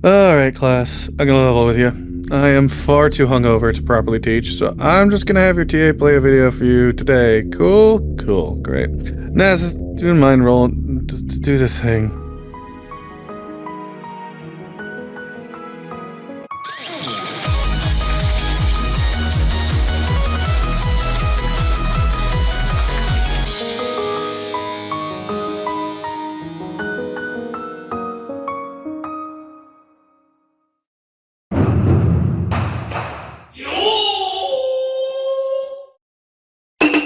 Alright, class. I'm gonna level with you. I am far too hungover to properly teach, so I'm just gonna have your TA play a video for you today. Cool? Cool. Great. Naz, do mind roll. Do the thing.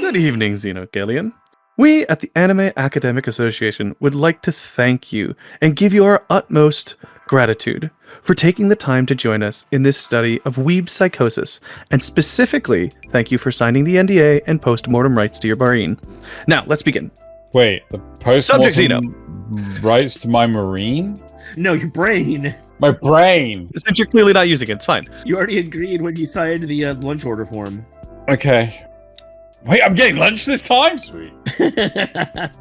Good evening, Xenoggelion. We at the Anime Academic Association would like to thank you and give you our utmost gratitude for taking the time to join us in this study of weeb psychosis, and specifically thank you for signing the NDA and post-mortem rights to your Barine. Now, let's begin. Wait, the Subject post-mortem rights to my marine? No, your brain. My brain! Since you're clearly not using it, it's fine. You already agreed when you signed the lunch order form. Okay. Wait, I'm getting lunch this time? Sweet.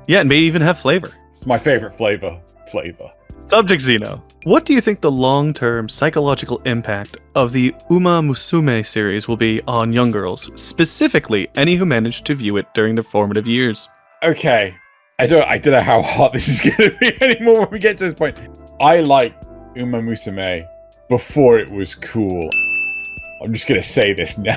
Yeah, and may even have flavor. It's my favorite flavor. Subject Xeno, what do you think the long-term psychological impact of the Musume series will be on young girls, specifically any who managed to view it during their formative years? Okay. I don't know how hot this is going to be anymore when we get to this point. I liked Musume before it was cool. I'm just going to say this now.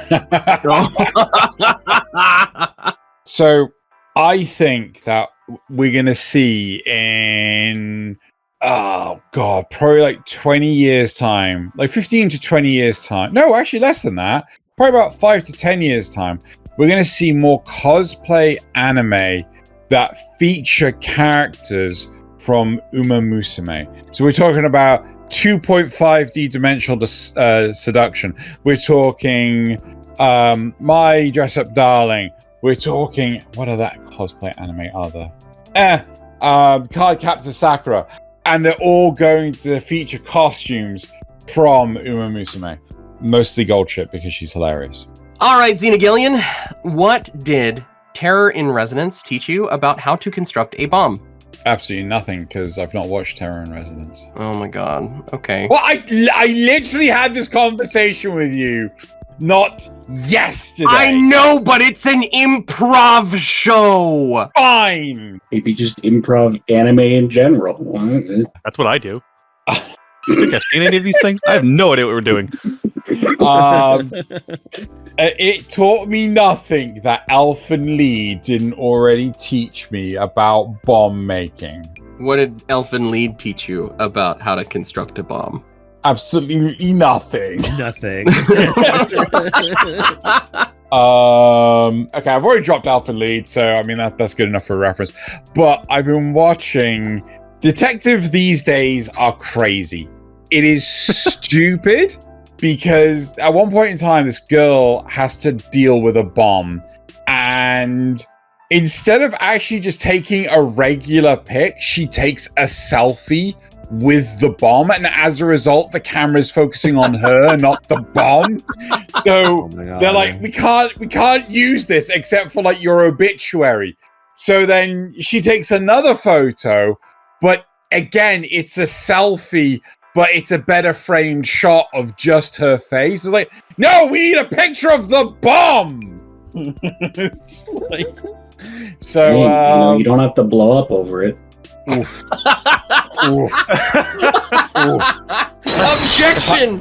So, I think that we're going to see in, probably like 20 years time, like 15 to 20 years time. No, actually less than that. Probably about 5 to 10 years time. We're going to see more cosplay anime that feature characters from Musume. So we're talking about 2.5D dimensional seduction. We're talking My Dress Up Darling. We're talking, what other cosplay anime are there? Card Captor Sakura. And they're all going to feature costumes from Musume. Mostly Gold Chip because she's hilarious. All right, Xenoggelion, what did Terror in Resonance teach you about how to construct a bomb? Absolutely nothing, because I've not watched Terror in Resonance. Oh my god. Okay. Well, I literally had this conversation with you not yesterday. I know, but it's an improv show. Fine. Maybe just improv anime in general. That's what I do. You think I've seen any of these things? I have no idea what we're doing. It taught me nothing that Elfin Lee didn't already teach me about bomb making. What did Elfin Lead teach you about how to construct a bomb? Absolutely nothing. Nothing. Okay, I've already dropped Elfin Lead, so I mean that's good enough for a reference. But I've been watching. Detectives these days are crazy. It is stupid. Because at one point in time, this girl has to deal with a bomb. And instead of actually just taking a regular pic, she takes a selfie with the bomb. And as a result, the camera's focusing on her, not the bomb. So they're like, we can't use this except for like your obituary. So then she takes another photo, but again, it's a selfie, but it's a better framed shot of just her face. It's like, no, we need a picture of the bomb. It's like, so you don't have to blow up over it. Oof. Oof. Objection!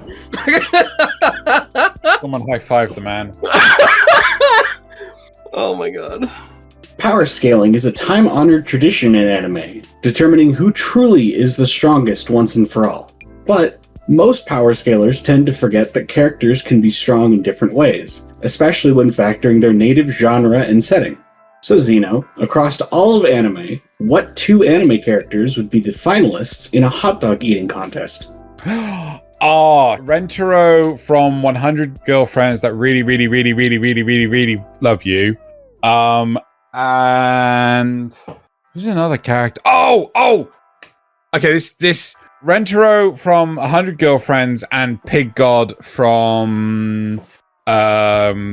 Someone high five the man. Oh my god. Power scaling is a time-honored tradition in anime, determining who truly is the strongest once and for all. But most power scalers tend to forget that characters can be strong in different ways, especially when factoring their native genre and setting. So Xeno, across all of anime, what 2 anime characters would be the finalists in a hot dog eating contest? Rentaro from 100 Girlfriends That Really, Really, Really, Really, Really, Really, Really Love You. And who's another character? Oh! Okay, this Rentaro from 100 Girlfriends and Pig God from One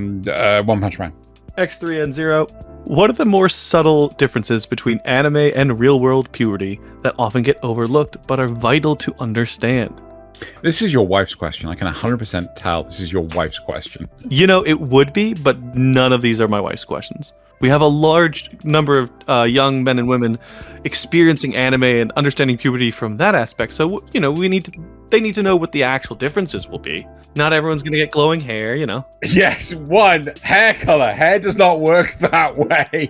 Punch Man. X3N0, what are the more subtle differences between anime and real-world puberty that often get overlooked but are vital to understand? This is your wife's question. I can 100% tell this is your wife's question. You know, it would be, but none of these are my wife's questions. We have a large number of young men and women experiencing anime and understanding puberty from that aspect. So, you know, they need to know what the actual differences will be. Not everyone's going to get glowing hair, you know. Yes, one, hair color. Hair does not work that way.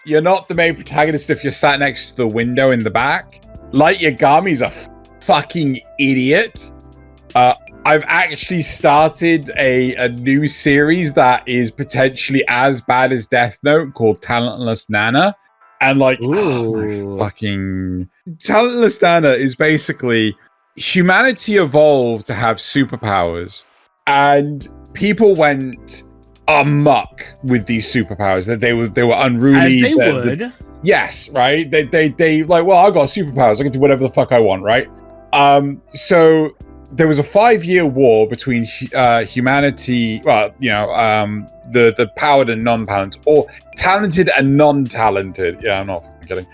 You're not the main protagonist if you're sat next to the window in the back. Light Yagami's a fucking idiot. I've actually started a new series that is potentially as bad as Death Note called Talentless Nana. And like, oh my fucking... Talentless Nana is basically humanity evolved to have superpowers. And people went amok with these superpowers. That they were unruly. As they would. Yes, right? They like, well, I got superpowers. I can do whatever the fuck I want, right? So there was a 5-year war between humanity, well, you know, the powered and non-talented, or talented and non-talented. Yeah, I'm not kidding.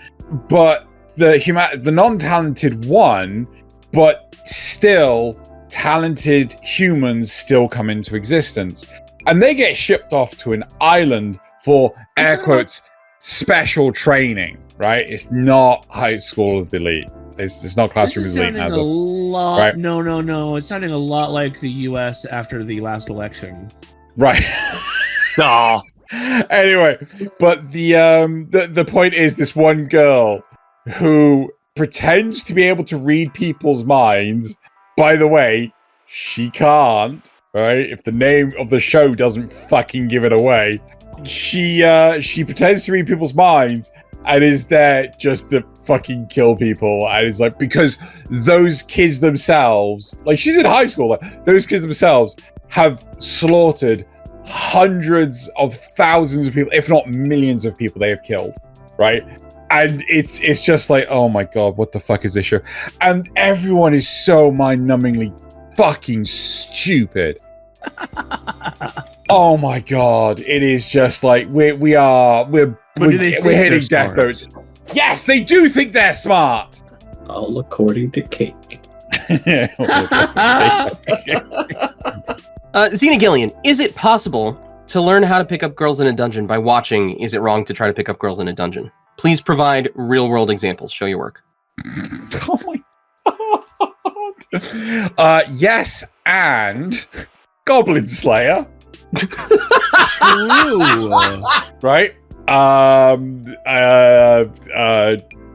But the non-talented won, but still talented humans still come into existence. And they get shipped off to an island for, air quotes, special training, right? It's not high school of elite. It's not classroom This is elite. sounding a lot. Right? No. It's sounding a lot like the U.S. after the last election. Right. Aw. Anyway, but the point is this one girl who pretends to be able to read people's minds. By the way, she can't. Right? If the name of the show doesn't fucking give it away, she pretends to read people's minds and is there just to fucking kill people. And it's like, because those kids themselves, like, she's in high school, like, those kids themselves have slaughtered hundreds of thousands of people, if not millions of people they have killed, right? And it's just like, oh my god, what the fuck is this show? And everyone is so mind-numbingly fucking stupid. Oh my god, it is just like we're hitting death notes. Yes, they do think they're smart. All according to Kate. Xenoggelion, is it possible to learn how to pick up girls in a dungeon by watching Is It Wrong to Try to Pick Up Girls in a Dungeon? Please provide real-world examples. Show your work. Oh my god. Yes, and Goblin Slayer. Right?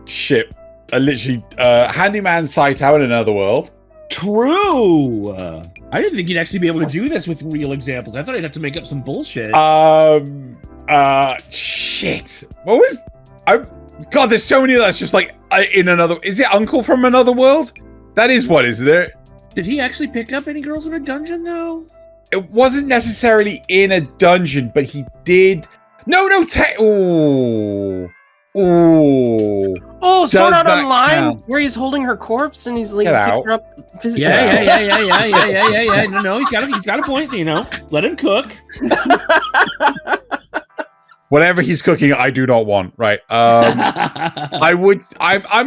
Shit. Literally, Handyman Saito in Another World. True. I didn't think you'd actually be able to do this with real examples. I thought I'd have to make up some bullshit. Shit. What was... God, there's so many that's just like in another... Is it Uncle from Another World? That is one, isn't it? Did he actually pick up any girls in a dungeon, though? It wasn't necessarily in a dungeon, but he did... No. Ooh. Oh, Sword Art that Online, count? where he's holding her corpse and he's like, Get picks out. her up physically. Yeah. No, he's got a point, you know. Let him cook. Whatever he's cooking, I do not want. Right. I'm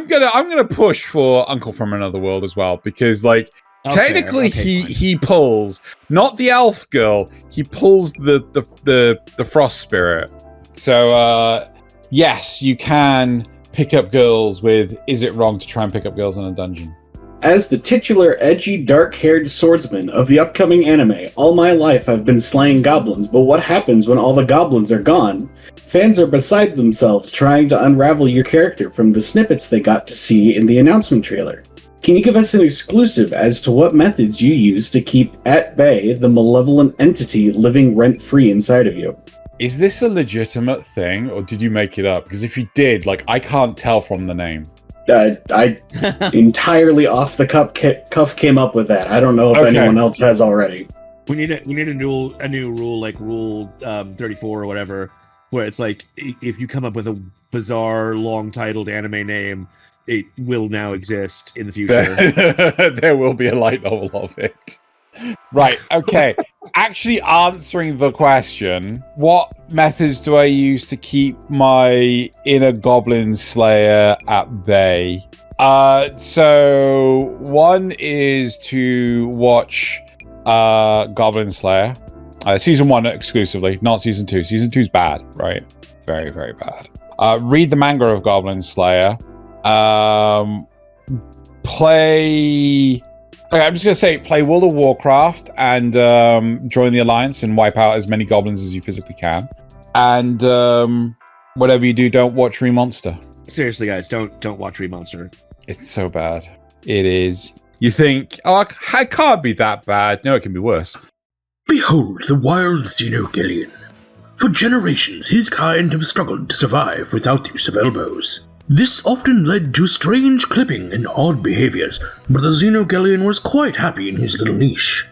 gonna push for Uncle from Another World as well, because like technically he pulls not the elf girl, he pulls the frost spirit. So yes, you can pick up girls with Is It Wrong to Try and Pick Up Girls in a Dungeon? As the titular edgy, dark-haired swordsman of the upcoming anime, all my life I've been slaying goblins, but what happens when all the goblins are gone? Fans are beside themselves trying to unravel your character from the snippets they got to see in the announcement trailer. Can you give us an exclusive as to what methods you use to keep at bay the malevolent entity living rent-free inside of you? Is this a legitimate thing, or did you make it up? Because if you did, like, I can't tell from the name. I entirely off the cuff came up with that. I don't know if anyone else has already. We need a new rule, like Rule 34 or whatever, where it's like if you come up with a bizarre, long-titled anime name, it will now exist in the future. There will be a light novel of it. Right, okay. Actually answering the question, what methods do I use to keep my inner Goblin Slayer at bay? So one is to watch Goblin Slayer. Season 1 exclusively, not season 2. Season 2's bad, right? Very, very bad. Read the manga of Goblin Slayer. Play... Okay, I'm just going to say, play World of Warcraft and join the Alliance and wipe out as many goblins as you physically can. And whatever you do, don't watch Remonster. Seriously, guys, don't watch Remonster. It's so bad. It is. You think, oh, it can't be that bad. No, it can be worse. Behold the wild Xenoggelion. For generations, his kind have struggled to survive without the use of elbows. This often led to strange clipping and odd behaviors, but the Xenoggelion was quite happy in his little niche.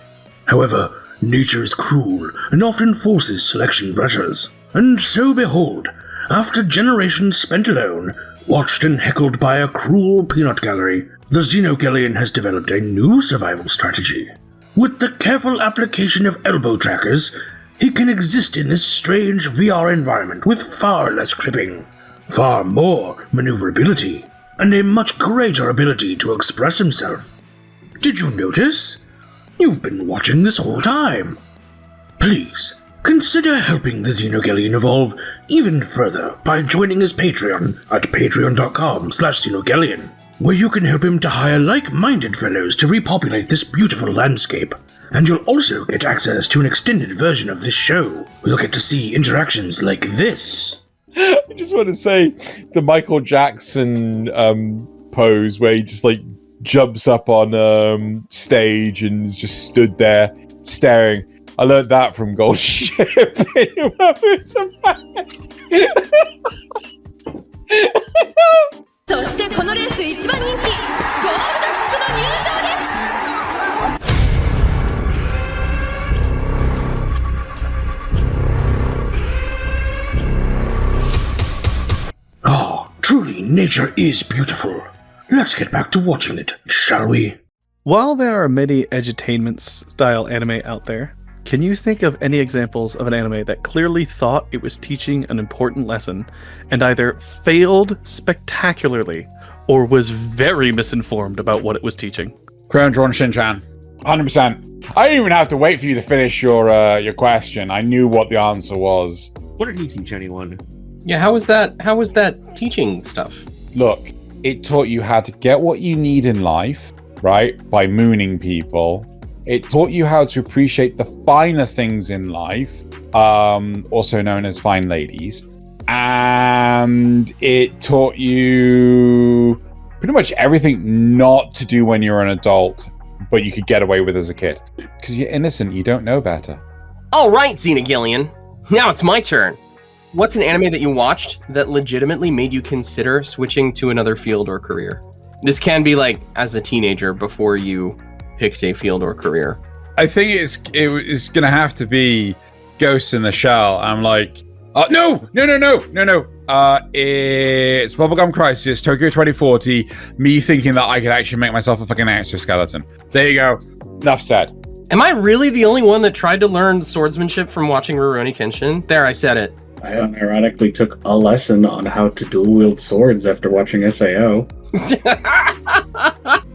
However, nature is cruel and often forces selection pressures. And so behold, after generations spent alone, watched and heckled by a cruel peanut gallery, the Xenoggelion has developed a new survival strategy. With the careful application of elbow trackers, he can exist in this strange VR environment with far less clipping, far more maneuverability, and a much greater ability to express himself. Did you notice? You've been watching this whole time. Please, consider helping the Xenoggelion evolve even further by joining his Patreon at patreon.com/Xenoggelion, where you can help him to hire like-minded fellows to repopulate this beautiful landscape. And you'll also get access to an extended version of this show. You'll get to see interactions like this. I just want to say the Michael Jackson pose where he just like jumps up on stage and is just stood there staring. I learned that from Gold Ship. そしてこのレース一番人気ゴールドシップの入場です。 Oh, truly, nature is beautiful. Let's get back to watching it, shall we? While there are many edutainment-style anime out there, can you think of any examples of an anime that clearly thought it was teaching an important lesson and either failed spectacularly or was very misinformed about what it was teaching? Crayon Drawn Shin-chan. 100%. I didn't even have to wait for you to finish your question. I knew what the answer was. What did he teach anyone? Yeah, how was that teaching stuff? Look, it taught you how to get what you need in life, right? By mooning people. It taught you how to appreciate the finer things in life, also known as fine ladies. And it taught you pretty much everything not to do when you're an adult, but you could get away with as a kid. Because you're innocent, you don't know better. All right, Xenoggelion. Now it's my turn. What's an anime that you watched that legitimately made you consider switching to another field or career? This can be like as a teenager before you picked a field or career. I think it's going to have to be Ghost in the Shell. I'm like, no. It's Bubblegum Crisis, Tokyo 2040, me thinking that I could actually make myself a fucking exoskeleton. There you go. Enough said. Am I really the only one that tried to learn swordsmanship from watching Rurouni Kenshin? There, I said it. I unironically took a lesson on how to dual wield swords after watching SAO.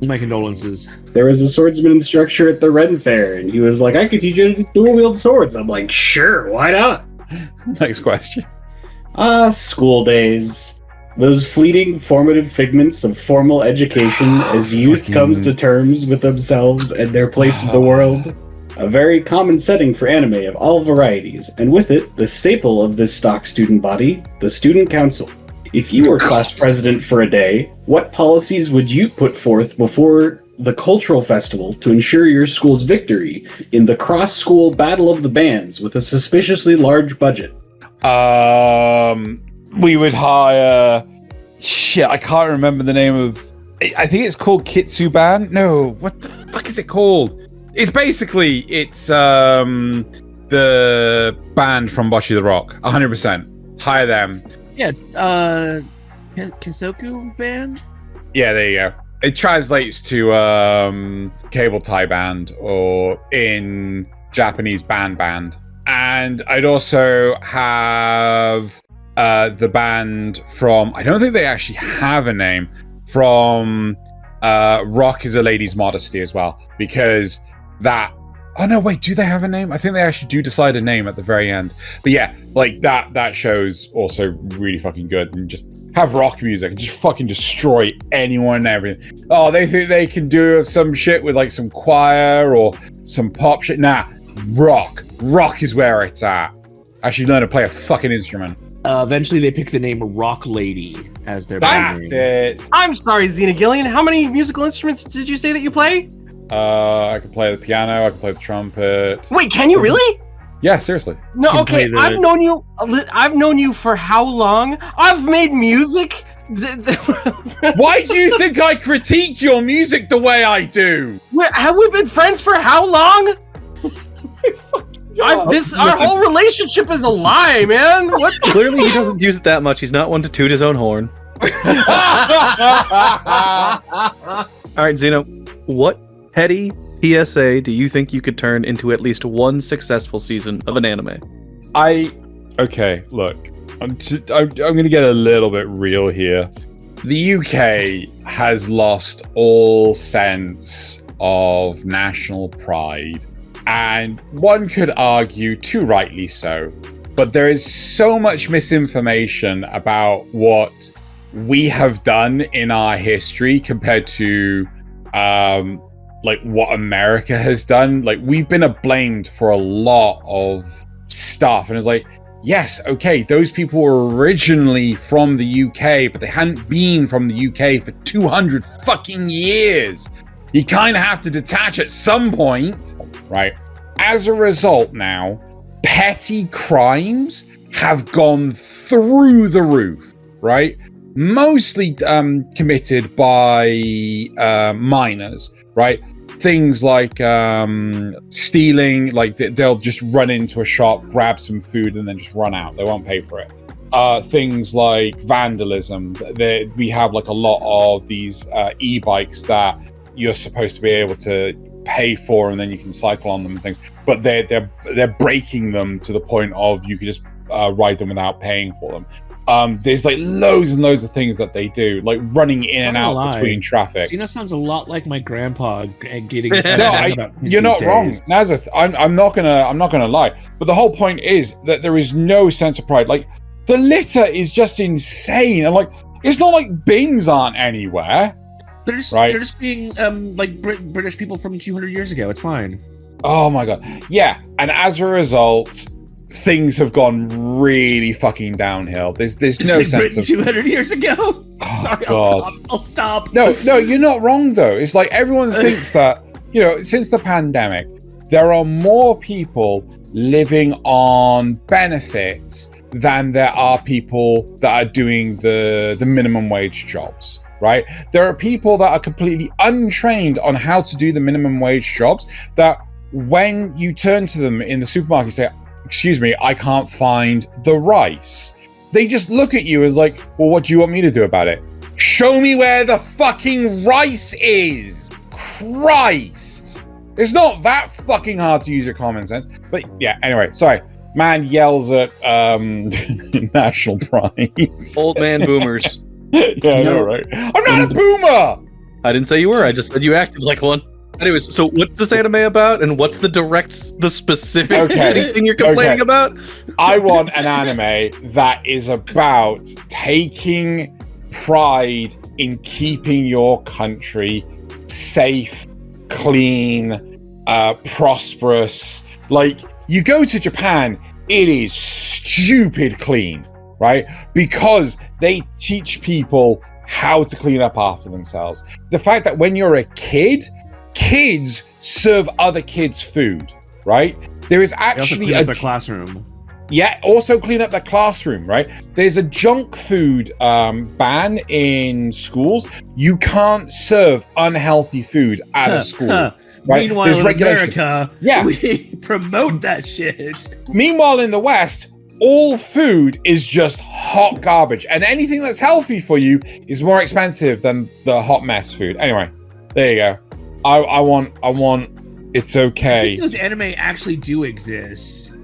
My condolences. There was a swordsman instructor at the Ren Fair, and he was like, I could teach you to dual wield swords. I'm like, sure, why not? Next question. School days. Those fleeting formative figments of formal education as youth comes to terms with themselves and their place in the world. A very common setting for anime of all varieties, and with it, the staple of this stock student body, the Student Council. If you were class president for a day, what policies would you put forth before the cultural festival to ensure your school's victory in the cross-school battle of the bands with a suspiciously large budget? We would hire... Shit, I can't remember the name of... I think it's called Kitsuban? No, what the fuck is it called? It's basically, it's the band from Bocce the Rock. 100%. Hire them. Yeah, it's Kisoku Band? Yeah, there you go. It translates to cable tie band, or in Japanese band. And I'd also have the band from, I don't think they actually have a name, from Rock is a Lady's Modesty as well, because that. Oh no, wait, do they have a name? I think they actually do decide a name at the very end. But yeah, like that show's also really fucking good, and just have rock music and just fucking destroy anyone and everything. Oh, they think they can do some shit with like some choir or some pop shit. Nah, rock is where it's at. Actually learn to play a fucking instrument. Eventually they pick the name Rock Lady as their band That's name. it. I'm sorry, Xenoggelion. How many musical instruments did you say that you play? I can play the piano, I can play the trumpet. Wait, can you really? Yeah, seriously. No, Can okay. play the- I've known you for how long? I've made music. Why do you think I critique your music the way I do? Have we been friends for how long? Our whole relationship is a lie, man. What? Clearly, he doesn't use it that much. He's not one to toot his own horn. All right, Xeno, what petty PSA do you think you could turn into at least one successful season of an anime? Okay, look, I'm going to get a little bit real here. The UK has lost all sense of national pride, and one could argue, too rightly so, but there is so much misinformation about what we have done in our history compared to like what America has done. Like, we've been blamed for a lot of stuff, and it's like, yes, okay, those people were originally from the UK, but they hadn't been from the UK for 200 fucking years. You kind of have to detach at some point, right? As a result now, petty crimes have gone through the roof, right? Mostly committed by minors, right? Things like stealing, like they'll just run into a shop, grab some food, and then just run out. They won't pay for it. Things like vandalism. We have like a lot of these e-bikes that you're supposed to be able to pay for, and then you can cycle on them and things. But they're breaking them to the point of you can just ride them without paying for them. There's like loads and loads of things that they do, like running in and out between traffic. Xeno sounds a lot like my grandpa getting. You're not wrong, Nazareth. I'm not gonna lie. But the whole point is that there is no sense of pride. Like, the litter is just insane, and like, it's not like bins aren't anywhere. They're just being like British people from 200 years ago. It's fine. Oh my god, yeah. And as a result, things have gone really fucking downhill. There's no like sense Britain of 200 years ago. Oh, Sorry, God. I'll stop. No, you're not wrong though. It's like everyone thinks that, you know, since the pandemic, there are more people living on benefits than there are people that are doing the minimum wage jobs, right? There are people that are completely untrained on how to do the minimum wage jobs, that when you turn to them in the supermarket, say, excuse me, I can't find the rice. They just look at you as like, well, what do you want me to do about it? Show me where the fucking rice is. Christ. It's not that fucking hard to use your common sense. But yeah, anyway, sorry. Man yells at national pride. Old man boomers. Yeah, I know, right? I'm not a boomer! I didn't say you were. I just said you acted like one. Anyways, so what's this anime about, and what's the specific thing you're complaining about? I want an anime that is about taking pride in keeping your country safe, clean, prosperous. Like, you go to Japan, it is stupid clean, right? Because they teach people how to clean up after themselves. The fact that when you're a kid, kids serve other kids food, right? There is actually clean up their classroom. Yeah, also clean up their classroom, right? There's a junk food ban in schools. You can't serve unhealthy food at a school. Right? Meanwhile, There's in regulation. America, we promote that shit. Meanwhile, in the West, all food is just hot garbage, and anything that's healthy for you is more expensive than the hot mess food. Anyway, there you go. I want. It's okay. I think those anime actually do exist.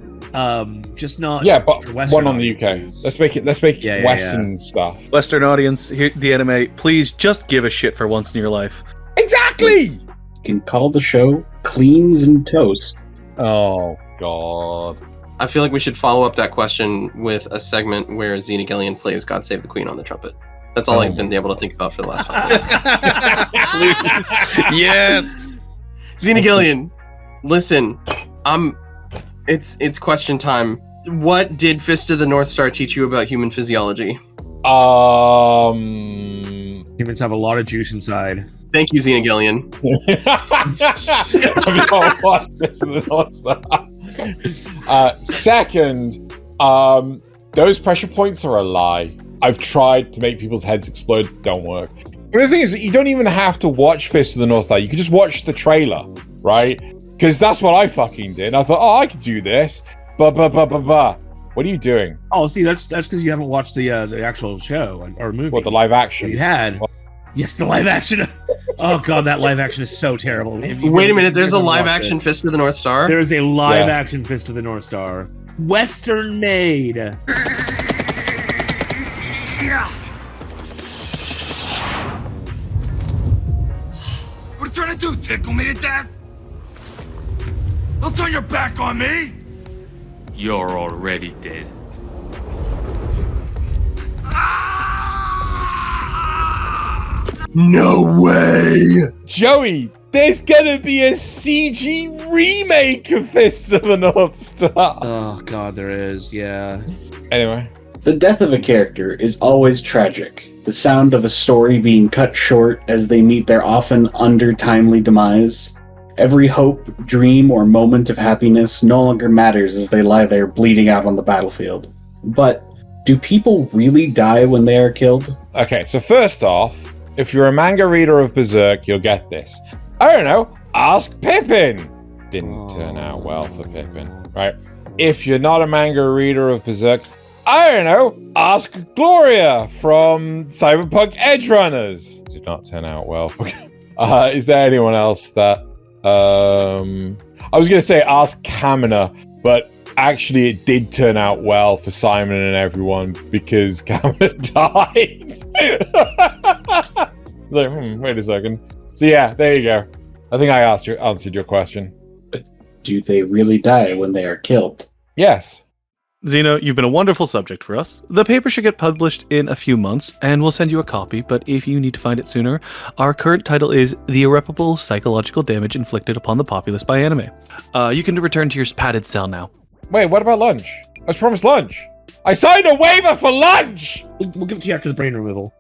Just not. Yeah, but for Western one on the UK. audiences. Let's make Yeah, Western stuff. Western audience, here, the anime, please just give a shit for once in your life. Exactly. You can call the show Cleans and Toast. Oh God. I feel like we should follow up that question with a segment where Xenoggelion plays God Save the Queen on the trumpet. That's all I've been able to think about for the last 5 minutes. Yes. Xenoggelion, listen, it's question time. What did Fist of the North Star teach you about human physiology? Humans have a lot of juice inside. Thank you, Xenoggelion. Second, those pressure points are a lie. I've tried to make people's heads explode. Don't work. The thing is, you don't even have to watch Fist of the North Star. You can just watch the trailer, right? Because that's what I fucking did. I thought, oh, I could do this. What are you doing? Oh, see, that's because you haven't watched the actual show or movie. What, the live action? You had. Yes, the live action. Oh god, that live action is so terrible. Wait a minute, there's a live action Fist of the North Star? There is a live action Fist of the North Star. Western made. What are you trying to do, tickle me to death? Don't turn your back on me! You're already dead. No way! Joey, there's gonna be a CG remake of Fists of the North Star. Oh god, there is, yeah. Anyway. The death of a character is always tragic. The sound of a story being cut short as they meet their often under-timely demise. Every hope, dream, or moment of happiness no longer matters as they lie there bleeding out on the battlefield. But do people really die when they are killed? Okay, so first off, if you're a manga reader of Berserk, you'll get this. I don't know, ask Pippin! Didn't turn out well for Pippin, right? If you're not a manga reader of Berserk, I don't know, ask Gloria from Cyberpunk Edgerunners. Did not turn out well for... is there anyone else that... I was going to say ask Kamina, but actually it did turn out well for Simon and everyone because Kamina died. Like, wait a second. So yeah, there you go. I think I answered your question. But do they really die when they are killed? Yes. Xeno, you've been a wonderful subject for us. The paper should get published in a few months, and we'll send you a copy, but if you need to find it sooner, our current title is The Irreparable Psychological Damage Inflicted Upon the Populace by Anime. You can return to your padded cell now. Wait, what about lunch? I was promised lunch. I signed a waiver for lunch! We'll give it to you after the brain removal.